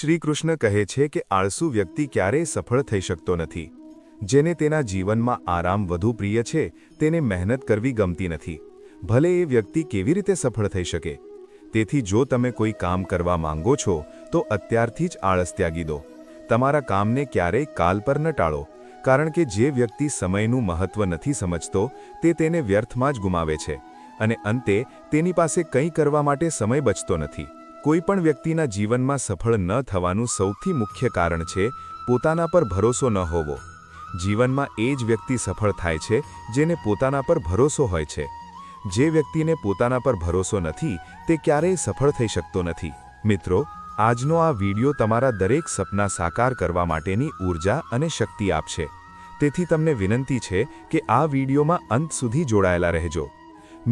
શ્રીકૃષ્ણ કહે છે કે આળસુ વ્યક્તિ ક્યારેય સફળ થઈ શકતો નથી. જેને તેના જીવનમાં આરામ વધુ પ્રિય છે તેને મહેનત કરવી ગમતી નથી, ભલે એ વ્યક્તિ કેવી રીતે સફળ થઈ શકે. તેથી જો તમે કોઈ કામ કરવા માંગો છો તો અત્યારથી જ આળસ ત્યાગી દો. તમારા કામને ક્યારેય કાલ પર ન ટાળો, કારણ કે જે વ્યક્તિ સમયનું મહત્વ નથી સમજતો તે તેને વ્યર્થમાં જ ગુમાવે છે અને અંતે તેની પાસે કંઈ કરવા માટે સમય બચતો નથી. કોઈ પણ વ્યક્તિના જીવનમાં સફળ ન થવાનું સૌથી મુખ્ય કારણ છે પોતાના પર ભરોસો ન હોવો. જીવનમાં એ જ વ્યક્તિ સફળ થાય છે જેને પોતાના પર ભરોસો હોય છે. જે વ્યક્તિને પોતાના પર ભરોસો નથી તે ક્યારેય સફળ થઈ શકતો નથી. મિત્રો, આજનો આ વિડિયો તમારા દરેક સપના સાકાર કરવા માટેની ઊર્જા અને શક્તિ આપશે. તેથી તમને વિનંતી છે કે આ વિડિયોમાં અંત સુધી જોડાયેલા રહેજો.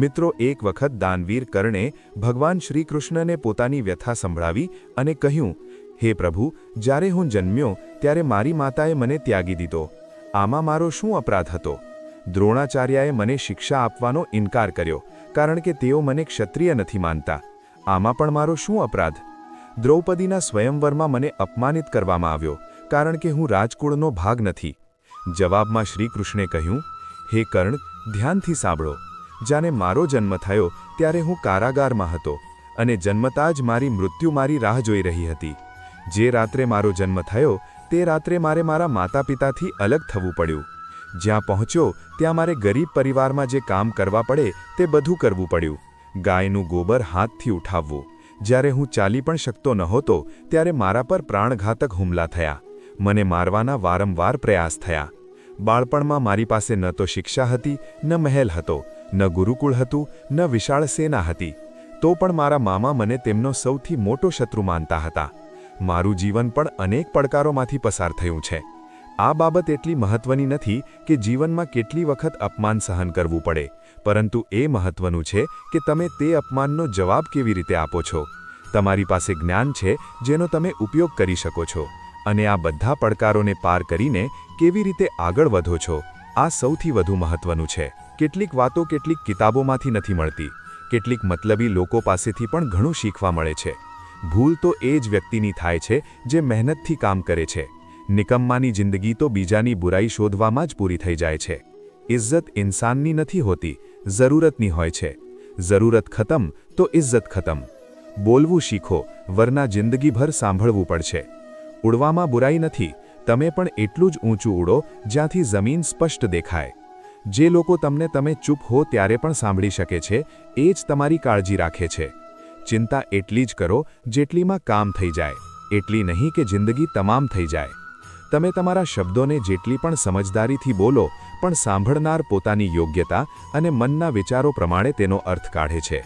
મિત્રો, એક વખત દાનવીર કર્ણે ભગવાન શ્રીકૃષ્ણને પોતાની વ્યથા સંભળાવી અને કહ્યું, હે પ્રભુ, જ્યારે હું જન્મ્યો ત્યારે મારી માતાએ મને ત્યાગી દીધો. આમાં મારો શું અપરાધ હતો? દ્રોણાચાર્યએ મને શિક્ષા આપવાનો ઇનકાર કર્યો કારણ કે તેઓ મને ક્ષત્રિય નથી માનતા. આમાં પણ મારો શું અપરાધ? દ્રૌપદીના સ્વયંવરમાં મને અપમાનિત કરવામાં આવ્યો કારણ કે હું રાજકુળનો ભાગ નથી. જવાબમાં શ્રીકૃષ્ણે કહ્યું, હે કર્ણ, ધ્યાનથી સાંભળો. જાણે મારો જન્મ થયો ત્યારે હું કારાગારમાં હતો અને જન્મતા જ મારી મૃત્યુ મારી રાહ જોઈ રહી હતી. જે રાત્રે મારો જન્મ થયો તે રાત્રે મારે મારા માતા પિતાથી અલગ થવું પડ્યું. જ્યાં પહોંચ્યો ત્યાં મારે ગરીબ પરિવારમાં જે કામ કરવા પડે તે બધું કરવું પડ્યું. ગાયનું ગોબર હાથથી ઉઠાવવું. જ્યારે હું ચાલી પણ શકતો નહોતો ત્યારે મારા પર પ્રાણઘાતક હુમલા થયા. મને મારવાના વારંવાર પ્રયાસ થયા. બાળપણમાં મારી પાસે ન તો શિક્ષા હતી, ન મહેલ હતો, ન ગુરુકુળ હતું, ન વિશાળ સેના હતી. તો પણ મારા મામા મને તેમનો સૌથી મોટો શત્રુ માનતા હતા. મારું જીવન પણ અનેક પડકારોમાંથી પસાર થયું છે. આ બાબત એટલી મહત્વની નથી કે જીવનમાં કેટલી વખત અપમાન સહન કરવું પડે, પરંતુ એ મહત્વનું છે કે તમે તે અપમાનનો જવાબ કેવી રીતે આપો છો. તમારી પાસે જ્ઞાન છે જેનો તમે ઉપયોગ કરી શકો છો, અને આ બધા પડકારોને પાર કરીને કેવી રીતે આગળ વધો છો, આ સૌથી વધુ મહત્વનું છે. કેટલીક વાતો કેટલીક કિતાબોમાંથી નથી મળતી, કેટલીક મતલબી લોકો પાસેથી પણ ઘણું શીખવા મળે છે. ભૂલ તો એ જ વ્યક્તિની થાય છે જે મહેનતથી કામ કરે છે. નિકમ્માની જિંદગી તો બીજાની બુરાઈ શોધવામાં જ પૂરી થઈ જાય છે. ઇજ્જત ઇન્સાનની નથી હોતી, જરૂરતની હોય છે. જરૂરત ખતમ તો ઇજ્જત ખતમ. બોલવું શીખો, વરના જિંદગીભર સાંભળવું પડશે. ઉડવામાં બુરાઈ નથી, તમે પણ એટલું જ ઊંચું ઉડો જ્યાંથી જમીન સ્પષ્ટ દેખાય. જે લોકો તમને તમે ચૂપ હો ત્યારે પણ સાંભળી શકે છે, એ જ તમારી કાળજી રાખે છે. ચિંતા એટલી જ કરો જેટલીમાં કામ થઈ જાય, એટલી નહીં કે જિંદગી તમામ થઈ જાય. તમે તમારા શબ્દોને જેટલી પણ સમજદારીથી બોલો, પણ સાંભળનાર પોતાની યોગ્યતા અને મનના વિચારો પ્રમાણે તેનો અર્થ કાઢે છે.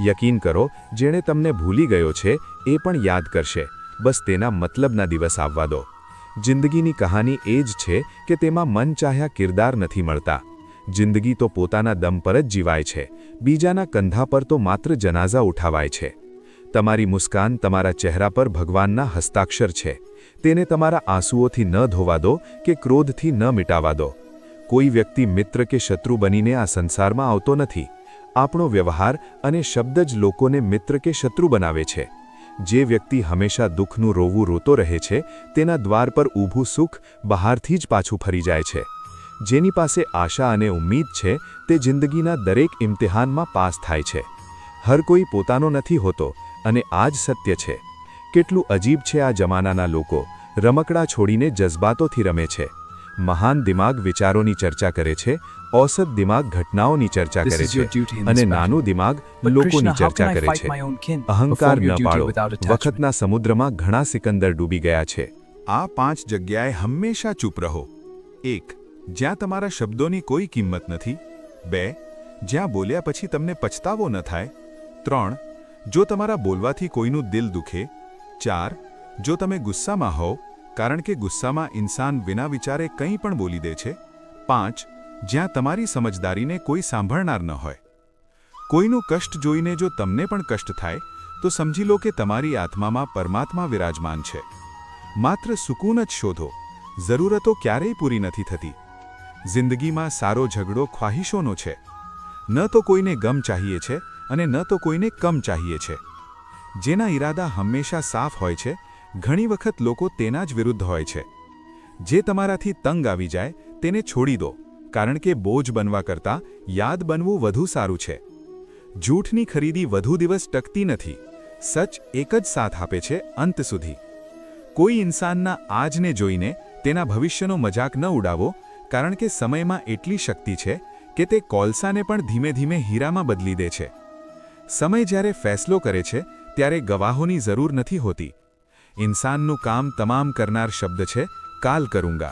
યકીન કરો, જેણે તમને ભૂલી ગયો છે એ પણ યાદ કરશે, બસ તેના મતલબના દિવસ આવવા દો. જિંદગીની કહાની એ જ છે કે તેમાં મન ચાહ્યા કિરદાર નથી મળતા. જિંદગી તો પોતાના દમ પર જ જીવાય છે, બીજાના કંધા પર તો માત્ર જનાઝા ઉઠાવાય છે. તમારી મુસ્કાન તમારા ચહેરા પર ભગવાનના હસ્તાક્ષર છે. તેને તમારા આંસુઓથી ન ધોવા દો કે ક્રોધથી ન મિટાવા દો. કોઈ વ્યક્તિ મિત્ર કે શત્રુ બનીને આ સંસારમાં આવતો નથી. આપણો વ્યવહાર અને શબ્દ જ લોકોને મિત્ર કે શત્રુ બનાવે છે. જે વ્યક્તિ હંમેશા દુઃખનું રોવું રોતો રહે છે તેના દ્વાર પર ઊભું સુખ બહારથી જ પાછું ફરી જાય છે. જેની પાસે આશા અને ઉમ્મીદ છે તે જિંદગીના દરેક ઇમ્તિહાનમાં પાસ થાય છે. હર કોઈ પોતાનો નથી હોતો અને આ જ સત્ય છે. કેટલું અજીબ છે આ જમાનાના લોકો, રમકડા છોડીને જજ્બાતોથી રમે છે. મહાન દિમાગ વિચારોની ચર્ચા કરે છે, औसत દિમાગ ઘટનાઓની ચર્ચા કરે છે, અને નાનું દિમાગ લોકોની ચર્ચા કરે છે. અહંકાર ન પાળો. વખતના સમુદ્રમાં ઘણા સિકંદર ડૂબી ગયા છે. આ 5 જગ્યાએ હંમેશા ચૂપ રહો. 1. જ્યાં તમારા શબ્દોની કોઈ કિંમત નથી. 2. જ્યાં બોલ્યા પછી તમને પછતાવો ન થાય. 3. જો તમારા બોલવાથી કોઈનું દિલ દુખે. 4. જો તમે ગુસ્સામાં હો, કારણ કે ગુસ્સામાં ઇન્સાન વિના વિચારે કંઈ પણ બોલી દે છે. 5. જ્યાં તમારી સમજદારીને કોઈ સાંભળનાર ન હોય. કોઈનું કષ્ટ જોઈને જો તમને પણ કષ્ટ થાય તો સમજી લો કે તમારી આત્મામાં પરમાત્મા વિરાજમાન છે. માત્ર સુકૂન જ શોધો. જરૂરતો ક્યારેય પૂરી નથી થતી. જિંદગીમાં સારો ઝઘડો ખ્વાહિશોનો છે. ન તો કોઈને ગમ ચાહીએ છે અને ન તો કોઈને કમ ચાહીએ છે. જેના ઈરાદા હંમેશા સાફ હોય છે ઘણી વખત લોકો તેના જ વિરુદ્ધ હોય છે. જે તમારાથી તંગ આવી જાય તેને છોડી દો, કારણ કે બોજ બનવા કરતાં યાદ બનવું વધુ સારું છે. જૂઠની ખરીદી વધુ દિવસ ટકતી નથી. સચ એક જ સાથ આપે છે અંત સુધી. કોઈ ઇન્સાનના આજને જોઈને તેના ભવિષ્યનો મજાક ન ઉડાવો, કારણ કે સમયમાં એટલી શક્તિ છે કે તે કોલસાને પણ ધીમે ધીમે હીરામાં બદલી દે છે. સમય જ્યારે ફેસલો કરે છે ત્યારે ગવાહોની જરૂર નથી હોતી. ઇન્સાનનું કામ તમામ કરનાર શબ્દ છે કાલ કरूंगा.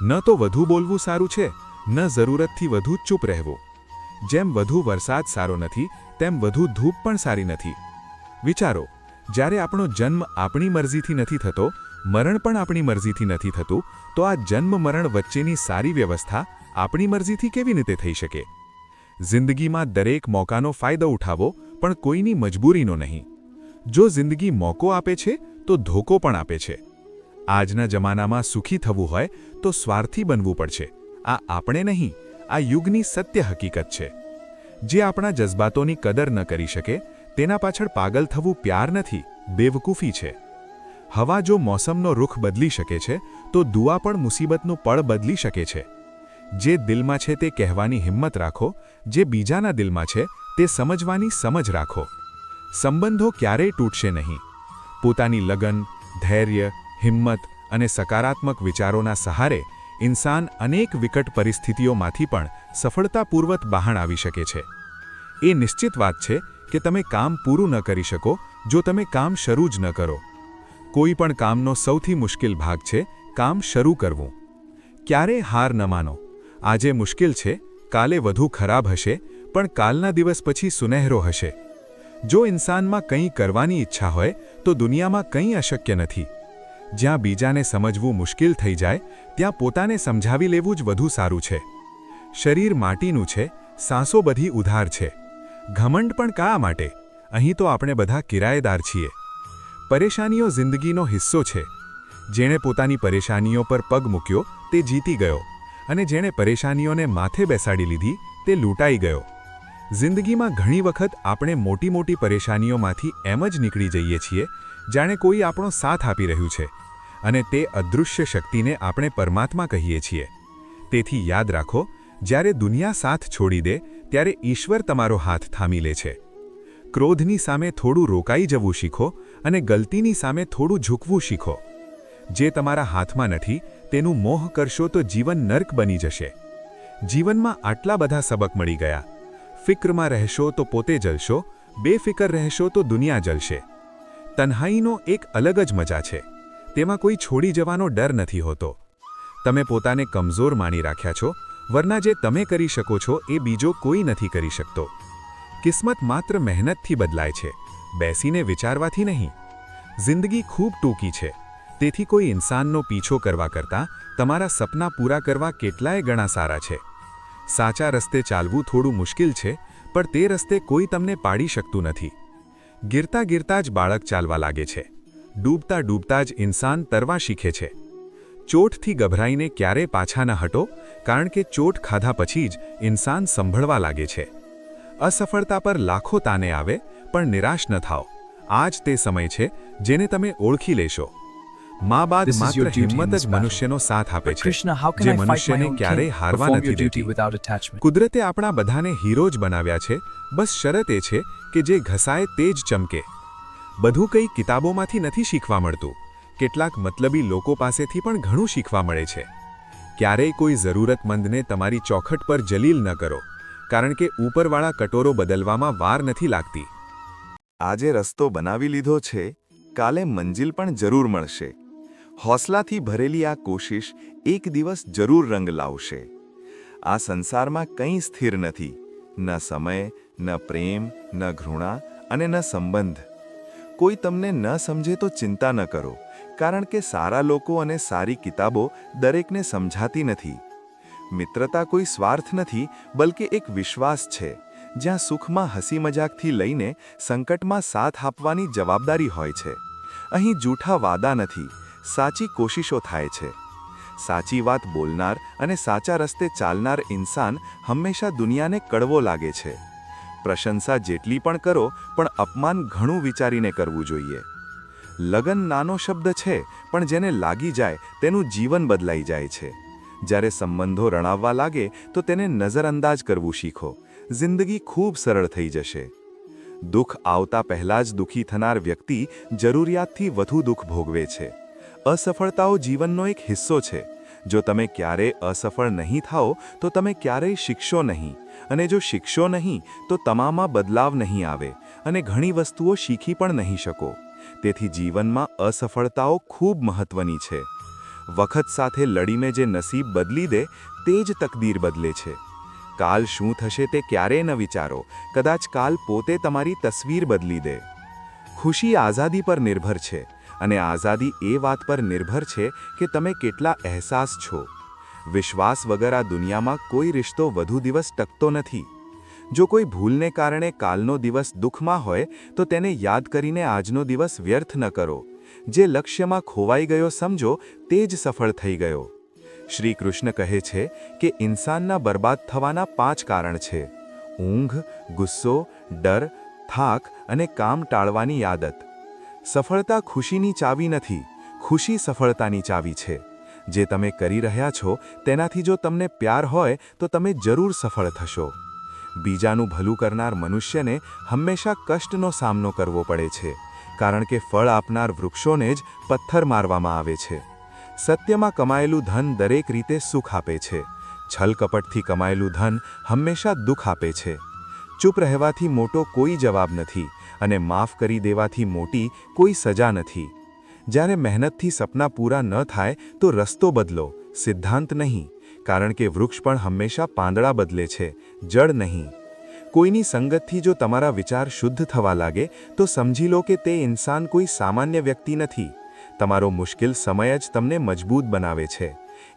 ન તો વધુ બોલવું સારું છે, ન જરૂરતથી વધુ ચૂપ રહેવું. જેમ વધુ વરસાદ સારો નથી તેમ વધુ ધૂપ પણ સારી નથી. વિચારો, જ્યારે આપણો જન્મ આપણી મરજીથી નથી થતો, મરણ પણ આપણી મરજીથી નથી થતું, તો આ જન્મ મરણ વચ્ચેની સારી વ્યવસ્થા આપણી મરજીથી કેવી રીતે થઈ શકે? જિંદગીમાં દરેક મોકાનો ફાયદો ઉઠાવો, પણ કોઈની મજબૂરીનો નહીં. જો જિંદગી મોકો આપે છે તો ધોકો પણ આપે છે. આજના જમાનામાં સુખી થવું હોય તો સ્વાર્થી બનવું પડશે. આ આપણે નહીં, આ યુગની સત્ય હકીકત છે. જે આપણા જજ્બાતોની કદર ન કરી શકે તેના પાછળ પાગલ થવું પ્યાર નથી, બેવકૂફી છે. હવા જો મોસમનો રૂખ બદલી શકે છે તો દુઆ પણ મુસીબતનું પળ બદલી શકે છે. જે દિલમાં છે તે કહેવાની હિંમત રાખો, જે બીજાના દિલમાં છે તે સમજવાની સમજ રાખો. સંબંધો ક્યારેય તૂટશે નહીં. પોતાની લગન, ધૈર્ય, હિંમત અને સકારાત્મક વિચારોના સહારે ઇન્સાન અનેક વિકટ પરિસ્થિતિઓમાંથી પણ સફળતાપૂર્વક બહાર આવી શકે છે. એ નિશ્ચિત વાત છે કે તમે કામ પૂરું ન કરી શકો જો તમે કામ શરૂ જ ન કરો. કોઈ પણ કામનો સૌથી મુશ્કેલ ભાગ છે કામ શરૂ કરવું. ક્યારેય હાર ન માનો. આજે મુશ્કેલ છે, કાલે વધુ ખરાબ હશે, પણ કાલના દિવસ પછી સુનહેરો હશે. જો ઇન્સાનમાં કંઈ કરવાની ઈચ્છા હોય તો દુનિયામાં કંઈ અશક્ય નથી. જ્યાં બીજાને સમજવું મુશ્કેલ થઈ જાય ત્યાં પોતાને સમજાવી લેવું જ વધુ સારું છે. શરીર માટીનું છે, સાંસો બધી ઉધાર છે. ઘમંડ પણ કાં માટે? અહીં તો આપણે બધા કિરાયેદાર છીએ. પરેશાનીઓ જિંદગીનો હિસ્સો છે. જેણે પોતાની પરેશાનીઓ પર પગ મૂક્યો તે જીતી ગયો, અને જેણે પરેશાનીઓને માથે બેસાડી લીધી તે લૂંટાઈ ગયો. જિંદગીમાં ઘણી વખત આપણે મોટી મોટી પરેશાનીઓમાંથી એમ જ નીકળી જઈએ છીએ જાણે કોઈ આપણો સાથ આપી રહ્યું છે, અને તે અદૃશ્ય શક્તિને આપણે પરમાત્મા કહીએ છીએ. તેથી યાદ રાખો, જ્યારે દુનિયા સાથ છોડી દે ત્યારે ઈશ્વર તમારો હાથ થામી લે છે. ક્રોધની સામે થોડું રોકાઈ જવું શીખો અને ગલતીની સામે થોડું ઝૂકવું શીખો. જે તમારા હાથમાં નથી તેનું મોહ કરશો તો જીવન નર્ક બની જશે. જીવનમાં આટલા બધા સબક મળી ગયા. ફિક્રમાં રહેશો તો પોતે જલશો, બેફિકર રહેશો તો દુનિયા જલશે. તન્હાઈનો એક અલગ જ મજા છે. તેમાં કોઈ છોડી જવાનો ડર નથી હોતો. તમે પોતાને કમજોર માની રાખ્યા છો, વરના જે તમે કરી શકો છો એ બીજો કોઈ નથી કરી શકતો. કિસ્મત માત્ર મહેનતથી બદલાય છે, બેસીને વિચારવાથી નહીં. જિંદગી ખૂબ ટૂંકી છે, તેથી કોઈ ઇન્સાનનો પીછો કરવા કરતાં તમારા સપના પૂરા કરવા કેટલાય ગણા સારા છે. સાચા રસ્તે ચાલવું થોડું મુશ્કેલ છે, પણ તે રસ્તે કોઈ તમને પાડી શકતું નથી. ગિરતા ગિરતા જ બાળક ચાલવા લાગે છે. ડૂબતા ડૂબતા જ ઇન્સાન તરવા શીખે છે. ચોટથી ગભરાઈને ક્યારે પાછા ન હટો, કારણ કે ચોટ ખાધા પછી જ ઇન્સાન સંભળવા લાગે છે. અસફળતા પર લાખો તાને આવે, પણ નિરાશ ન થાઓ. આજ તે સમય છે જેને તમે ઓળખી લેશો. મા બાપ માત્ર હિંમત જ મનુષ્યનો સાથ આપે છે, જે મનુષ્યને ક્યારેય હારવા નથી દેતી. કુદરતે આપણા બધાને હીરો જ બનાવ્યા છે, બસ શરત એ છે કે જે ઘસાય તે જ ચમકે. બધું કંઈ કિતાબોમાંથી નથી શીખવા મળતું. કેટલાક મતલબી લોકો પાસેથી પણ ઘણું શીખવા મળે છે. ક્યારેય કોઈ જરૂરતમંદને તમારી ચોખટ પર જલીલ ન કરો, કારણ કે ઉપરવાળા કટોરો બદલવામાં વાર નથી લાગતી. આજે રસ્તો બનાવી લીધો છે, કાલે મંજિલ પણ જરૂર મળશે. હૌસલાથી ભરેલી આ કોશિશ એક દિવસ જરૂર રંગ લાવશે. આ સંસારમાં કંઈ સ્થિર નથી, ન સમય, ન પ્રેમ, ન ઘૃણા અને ન સંબંધ. કોઈ તમને ન સમજે તો ચિંતા ન કરો, કારણ કે સારા લોકો અને સારી કિતાબો દરેકને સમજાતી નથી. મિત્રતા કોઈ સ્વાર્થ નથી, બલકે એક વિશ્વાસ છે, જ્યાં સુખમાં હસી મજાકથી લઈને સંકટમાં સાથ આપવાની જવાબદારી હોય છે. અહીં જૂઠા વાદા નથી, સાચી કોશિશો થાય છે. સાચી વાત બોલનાર અને સાચા રસ્તે ચાલનાર ઇન્સાન હંમેશા દુનિયાને કડવો લાગે છે. પ્રશંસા જેટલી પણ કરો, પણ અપમાન ઘણું વિચારીને કરવું જોઈએ. લગન નાનો શબ્દ છે, પણ જેને લાગી જાય તેનું જીવન બદલાઈ જાય છે. જ્યારે સંબંધો રણાવવા લાગે તો તેને નજરઅંદાજ કરવું શીખો. જિંદગી ખૂબ સરળ થઈ જશે. દુઃખ આવતા પહેલાં જ દુઃખી થનાર વ્યક્તિ જરૂરિયાતથી વધુ દુઃખ ભોગવે છે. અસફળતાઓ જીવનનો એક હિસ્સો છે. જો તમે ક્યારેય અસફળ નહીં થાઓ તો તમે ક્યારેય શીખશો નહીં, અને જો શીખશો નહીં તો તમામાં બદલાવ નહીં આવે, અને ઘણી વસ્તુઓ શીખી પણ નહીં શકો. તેથી જીવનમાં અસફળતાઓ ખૂબ મહત્વની છે. વખત સાથે લડીને જે નસીબ બદલી દે તે જ તકદીર બદલે છે. કાલ શું થશે તે ક્યારેય ન વિચારો, કદાચ કાલ પોતે તમારી તસવીર બદલી દે. ખુશી આઝાદી પર નિર્ભર છે, અને આઝાદી એ વાત પર નિર્ભર છે કે તમે કેટલા અહેસાસ છો. વિશ્વાસ વગર આ દુનિયામાં કોઈ રિશ્તો વધુ દિવસ ટકતો નથી. જો કોઈ ભૂલને કારણે કાલનો દિવસ દુઃખમાં હોય તો તેને યાદ કરીને આજનો દિવસ વ્યર્થ ન કરો. જે લક્ષ્યમાં ખોવાઈ ગયો સમજો તે જ સફળ થઈ ગયો. શ્રી કૃષ્ણ કહે છે કે ઇન્સાનના બરબાદ થવાના 5 કારણ છે: ઊંઘ, ગુસ્સો, ડર, થાક અને કામ ટાળવાની આદત. સફળતા ખુશીની ચાવી નથી, ખુશી સફળતાની ચાવી છે. જે તમે કરી રહ્યા છો તેનાથી જો તમને પ્યાર હોય તો તમે જરૂર સફળ થશો. બીજાનું ભલું કરનાર મનુષ્યને હંમેશા કષ્ટનો સામનો કરવો પડે છે, કારણ કે ફળ આપનાર વૃક્ષોને જ પથ્થર મારવામાં આવે છે. સત્યમાં કમાયેલું ધન દરેક રીતે સુખ આપે છે. છલકપટથી કમાયેલું ધન હંમેશા દુઃખ આપે છે. ચૂપ રહેવાથી મોટો કોઈ જવાબ નથી, અને માફ કરી દેવાથી મોટી કોઈ સજા નથી. જ્યારે મહેનતથી સપના પૂરા ન થાય તો રસ્તો બદલો, સિદ્ધાંત નહીં, કારણ કે વૃક્ષ પણ હંમેશા પાંદડા બદલે છે, જળ નહીં. કોઈની સંગતથી જો તમારા વિચાર શુદ્ધ થવા લાગે તો સમજી લો કે તે ઇન્સાન કોઈ સામાન્ય વ્યક્તિ નથી. તમારો મુશ્કેલ સમય જ તમને મજબૂત બનાવે છે.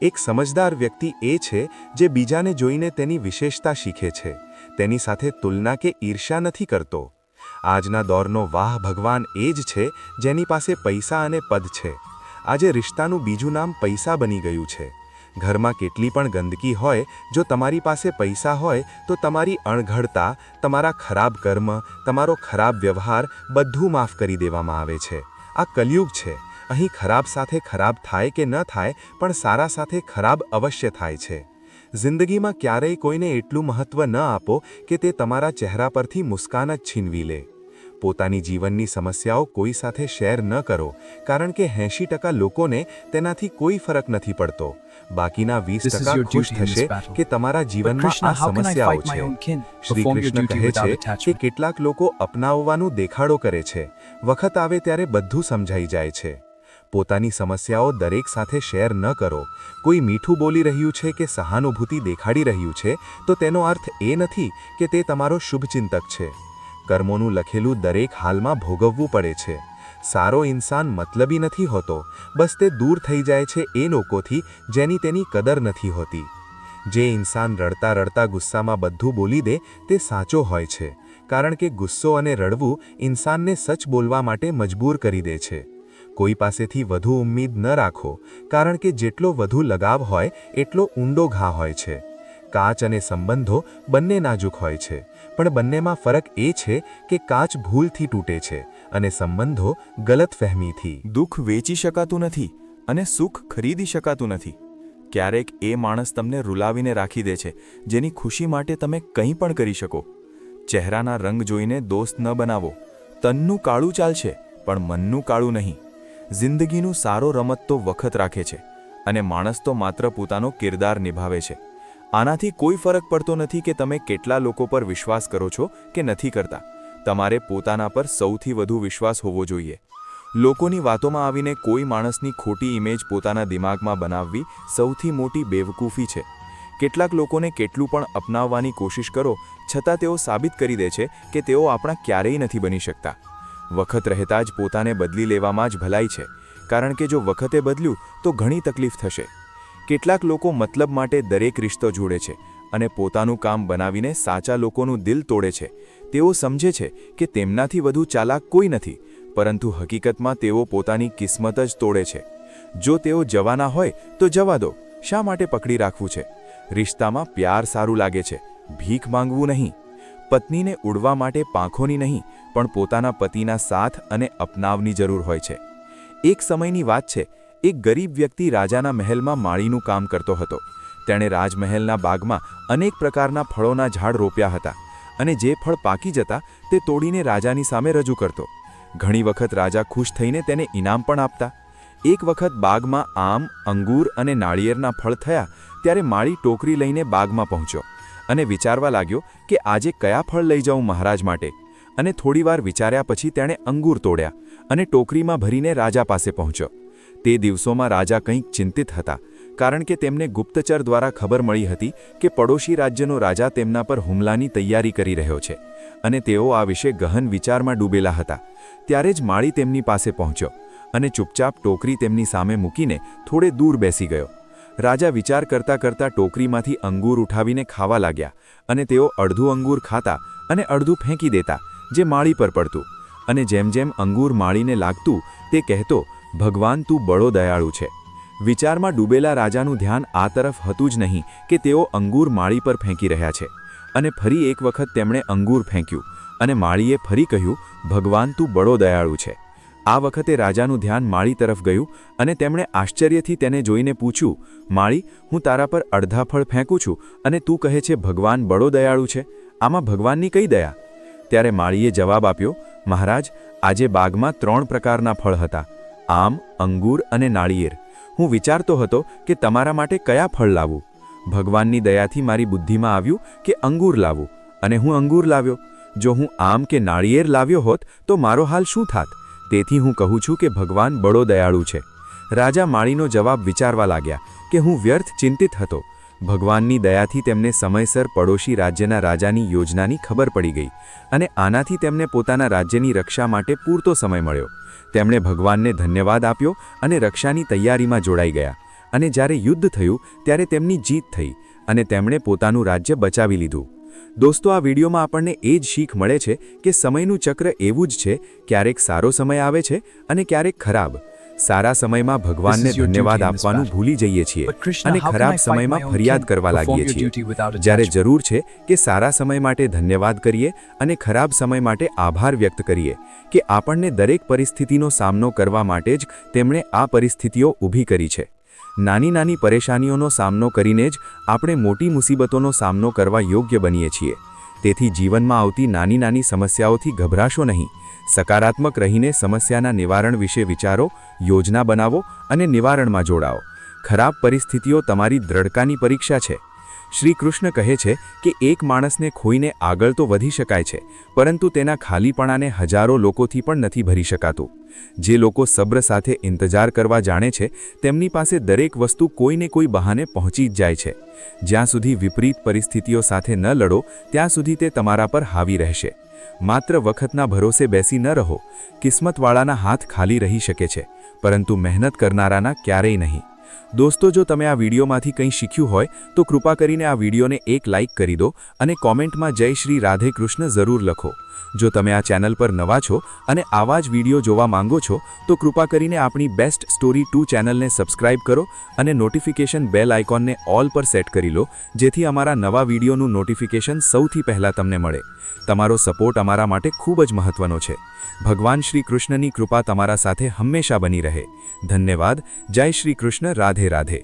એક સમજદાર વ્યક્તિ એ છે જે બીજાને જોઈને તેની વિશેષતા શીખે છે, તેની સાથે તુલના કે ઈર્ષ્યા નથી કરતો. આજના દોરનો વાહ ભગવાન એ જ છે જેની પાસે પૈસા અને પદ છે. આજે રિશ્તાનું બીજું નામ પૈસા બની ગયું છે. ઘરમાં કેટલી પણ ગંદકી હોય, જો તમારી પાસે પૈસા હોય તો તમારી અણઘડતા, તમારા ખરાબ કર્મ, તમારો ખરાબ વ્યવહાર બધું માફ કરી દેવામાં આવે છે. આ કલયુગ છે. અહીં ખરાબ સાથે ખરાબ થાય કે ન થાય, પણ સારા સાથે ખરાબ અવશ્ય થાય છે. જિંદગીમાં ક્યારેય કોઈને એટલું મહત્ત્વ ન આપો કે તે તમારા ચહેરા પરથી મુસ્કાન જ છીનવી લે. પોતાની જીવનની સમસ્યાઓ કોઈ સાથે શેર ન કરો, કારણ કે 80% લોકોને તેનાથી કોઈ ફરક નથી પડતો. બાકીના 20% ખુશ થશે કે તમારા જીવનમાં આ સમસ્યાઓ છે. શ્રી કૃષ્ણ કહે છે કે કેટલાક લોકો અપનાવવાનું દેખાડો કરે છે, વખત આવે ત્યારે બધું સમજાઈ જાય છે. પોતાની સમસ્યાઓ દરેક સાથે શેર ન કરો. કોઈ મીઠું બોલી રહ્યું છે કે સહાનુભૂતિ દેખાડી રહ્યું છે તો તેનો અર્થ એ નથી કે તે તમારો શુભચિંતક છે. કર્મોનું લખેલું દરેક હાલમાં ભોગવવું પડે છે. સારો ઇન્સાન મતલબી નથી હોતો, બસ તે દૂર થઈ જાય છે એ લોકોથી જેની તેની કદર નથી હોતી. જે ઇન્સાન રડતા રડતા ગુસ્સામાં બધું બોલી દે તે સાચો હોય છે, કારણ કે ગુસ્સો અને રડવું ઇન્સાનને સચ બોલવા માટે મજબૂર કરી દે છે. કોઈ પાસેથી વધુ ઉમ્મીદ ન રાખો, કારણ કે જેટલો વધુ લગાવ હોય એટલો ઊંડો ઘા હોય છે. કાચ અને સંબંધો બંને નાજુક હોય છે, પણ બંનેમાં ફરક એ છે કે કાચ ભૂલથી તૂટે છે અને સંબંધો ગલતફહેમીથી. દુઃખ વેચી શકાતું નથી અને સુખ ખરીદી શકાતું નથી. ક્યારેક એ માણસ તમને રૂલાવીને રાખી દે છે જેની ખુશી માટે તમે કંઈ પણ કરી શકો. ચહેરાના રંગ જોઈને દોસ્ત ન બનાવો. તનનું કાળું ચાલશે પણ મનનું કાળું નહીં. જિંદગીનું સારો રમત તો વખત રાખે છે, અને માણસ તો માત્ર પોતાનો કિરદાર નિભાવે છે. આનાથી કોઈ ફરક પડતો નથી કે તમે કેટલા લોકો પર વિશ્વાસ કરો છો કે નથી કરતા. તમારે પોતાના પર સૌથી વધુ વિશ્વાસ હોવો જોઈએ. લોકોની વાતોમાં આવીને કોઈ માણસની ખોટી ઇમેજ પોતાના દિમાગમાં બનાવવી સૌથી મોટી બેવકૂફી છે. કેટલાક લોકોને કેટલું પણ અપનાવવાની કોશિશ કરો છતાં તેઓ સાબિત કરી દે છે કે તેઓ આપણા ક્યારેય નથી બની શકતા. વખત રહેતા જ પોતાને બદલી લેવામાં જ ભલાઈ છે, કારણ કે જો વખતે બદલ્યું તો ઘણી તકલીફ થશે. કેટલાક લોકો મતલબ માટે દરેક રિશ્તો જોડે છે અને પોતાનું કામ બનાવીને સાચા લોકોનું દિલ તોડે છે. તેઓ સમજે છે કે તેમનાથી વધુ ચાલાક કોઈ નથી, પરંતુ હકીકતમાં તેઓ પોતાની કિસ્મત જ તોડે છે. જો તેઓ જવાના હોય તો જવા દો, શા માટે પકડી રાખવું છે? રિશ્તામાં પ્યાર સારું લાગે છે, ભીખ માંગવું નહીં. પત્નીને ઉડવા માટે પાંખોની નહીં, પણ પોતાના પતિના સાથ અને અપનાવની જરૂર હોય છે. એક સમયની વાત છે. એક ગરીબ વ્યક્તિ રાજાના મહેલમાં માળીનું કામ કરતો હતો. તેણે રાજમહેલના બાગમાં અનેક પ્રકારના ફળોના ઝાડ રોપ્યા હતા અને જે ફળ પાકી જતા તે તોડીને રાજાની સામે રજૂ કરતો. ઘણી વખત રાજા ખુશ થઈને તેને ઇનામ પણ આપતા. એક વખત બાગમાં આમ, અંગૂર અને નાળિયેરના ફળ થયા ત્યારે માળી ટોકરી લઈને બાગમાં પહોંચ્યો અને વિચારવા લાગ્યો કે આજે કયા ફળ લઈ જાઉં મહારાજ માટે. અને થોડીવાર વિચાર્યા પછી તેણે અંગૂર તોડ્યા અને ટોકરીમાં ભરીને રાજા પાસે પહોંચ્યો. તે દિવસોમાં રાજા કંઈક ચિંતિત હતા, કારણ કે તેમને ગુપ્તચર દ્વારા ખબર મળી હતી કે પડોશી રાજ્યનો રાજા તેમના પર હુમલાની તૈયારી કરી રહ્યો છે અને તેઓ આ વિશે ગહન વિચારમાં ડૂબેલા હતા. ત્યારે જ માળી તેમની પાસે પહોંચ્યો અને ચૂપચાપ ટોકરી તેમની સામે મૂકીને થોડે દૂર બેસી ગયો. રાજા વિચાર કરતા કરતા ટોકરીમાંથી અંગૂર ઉઠાવીને ખાવા લાગ્યા અને તેઓ અડધું અંગૂર ખાતા અને અડધું ફેંકી દેતા, જે માળી પર પડતું. અને જેમ જેમ અંગૂર માળીને લાગતું તે કહેતો, ભગવાન તું બડો દયાળુ છે. વિચારમાં ડૂબેલા રાજાનું ધ્યાન આ તરફ હતું જ નહીં કે તેઓ અંગૂર માળી પર ફેંકી રહ્યા છે. અને ફરી એક વખત તેમણે અંગૂર ફેંક્યું અને માળીએ ફરી કહ્યું, ભગવાન તું બડો દયાળુ છે. આ વખતે રાજાનું ધ્યાન માળી તરફ ગયું અને તેમણે આશ્ચર્યથી તેને જોઈને પૂછ્યું, માળી, હું તારા પર અડધા ફળ ફેંકું છું અને તું કહે છે ભગવાન બડો દયાળુ છે. આમાં ભગવાનની કઈ દયા? ત્યારે માળીએ જવાબ આપ્યો, મહારાજ, આજે બાગમાં 3 પ્રકારના ફળ હતા, આમ, અંગૂર અને નાળિયેર. હું વિચારતો હતો કે તમારા માટે કયા ફળ લાવું. ભગવાનની દયાથી મારી બુદ્ધિમાં આવ્યું કે અંગૂર લાવું અને હું અંગૂર લાવ્યો. જો હું આમ કે નાળિયેર લાવ્યો હોત તો મારો હાલ શું થાત? તેથી હું કહું છું કે ભગવાન બડો દયાળુ છે. રાજા માળીનો જવાબ વિચારવા લાગ્યા કે હું વ્યર્થ ચિંતિત હતો. ભગવાનની દયાથી તેમને સમયસર પડોશી રાજ્યના રાજાની યોજનાની ખબર પડી ગઈ અને આનાથી તેમને પોતાના રાજ્યની રક્ષા માટે પૂરતો સમય મળ્યો. તેમણે ભગવાનને ધન્યવાદ આપ્યો અને રક્ષાની તૈયારીમાં જોડાઈ ગયા. અને જ્યારે યુદ્ધ થયું ત્યારે તેમની જીત થઈ અને તેમણે પોતાનું રાજ્ય બચાવી લીધું. દોસ્તો, આ વિડીયોમાં આપણને એ જ શીખ મળે છે કે સમયનું ચક્ર એવું જ છે, ક્યારેક સારો સમય આવે છે અને ક્યારેક ખરાબ. સારા સમયમાં ભગવાનને ધન્યવાદ આપવાનું ભૂલી જઈએ છીએ અને ખરાબ સમયમાં ફરિયાદ કરવા લાગીએ છીએ. જ્યારે જરૂર છે કે સારા સમય માટે ધન્યવાદ કરીએ અને ખરાબ સમય માટે આભાર વ્યક્ત કરીએ કે આપણને દરેક પરિસ્થિતિનો સામનો કરવા માટે જ તેમણે આ પરિસ્થિતિઓ ઊભી કરી છે. નાની નાની પરેશાનીઓનો સામનો કરીને જ આપણે મોટી મુસીબતોનો સામનો કરવા યોગ્ય બનીએ છીએ. તેથી જીવનમાં આવતી નાની નાની સમસ્યાઓથી ગભરાશો નહીં. સકારાત્મક રહીને સમસ્યાના નિવારણ વિશે વિચારો, યોજના બનાવો અને નિવારણમાં જોડાઓ. ખરાબ પરિસ્થિતિઓ તમારી દ્રઢતાની પરીક્ષા છે. શ્રી કૃષ્ણ કહે છે કે એક માણસને ખોઈને આગળ તો વધી શકાય છે, પરંતુ તેના ખાલીપણાને હજારો લોકોથી પણ નથી ભરી શકાતું. જે લોકો સબ્ર સાથે ઇંતજાર કરવા જાણે છે તેમની પાસે દરેક વસ્તુ કોઈને કોઈ બહાને પહોંચી જ જાય છે. જ્યાં સુધી વિપરીત પરિસ્થિતિઓ સાથે ન લડો ત્યાં સુધી તે તમારા પર હાવી રહેશે. માત્ર વખતના ભરોસે બેસી ન રહો. કિસ્મતવાળાના હાથ ખાલી રહી શકે છે, પરંતુ મહેનત કરનારાના ક્યારેય નહીં. દોસ્તો, જો તમે આ વિડીયોમાંથી કંઈ શીખ્યું હોય તો કૃપા કરીને આ વિડીયોને એક લાઇક કરી દો અને કોમેન્ટમાં જય શ્રી રાધે કૃષ્ણ જરૂર લખો. જો તમે આ ચેનલ પર નવા છો અને આવા જ વિડીયો જોવા માંગો છો તો કૃપા કરીને આપણી બેસ્ટ સ્ટોરી 2 ચેનલને સબસ્ક્રાઇબ કરો અને નોટિફિકેશન બેલ આઇકોનને ઓલ પર સેટ કરી લો, જેથી અમારા નવા વિડીયોનું નોટિફિકેશન સૌથી પહેલાં તમને મળે. તમારો સપોર્ટ અમારા માટે ખૂબ જ મહત્વનો છે. ભગવાન શ્રી કૃષ્ણની કૃપા તમારા સાથે હંમેશા બની રહે. ધન્યવાદ. જય શ્રી કૃષ્ણ. રાધે રાધે.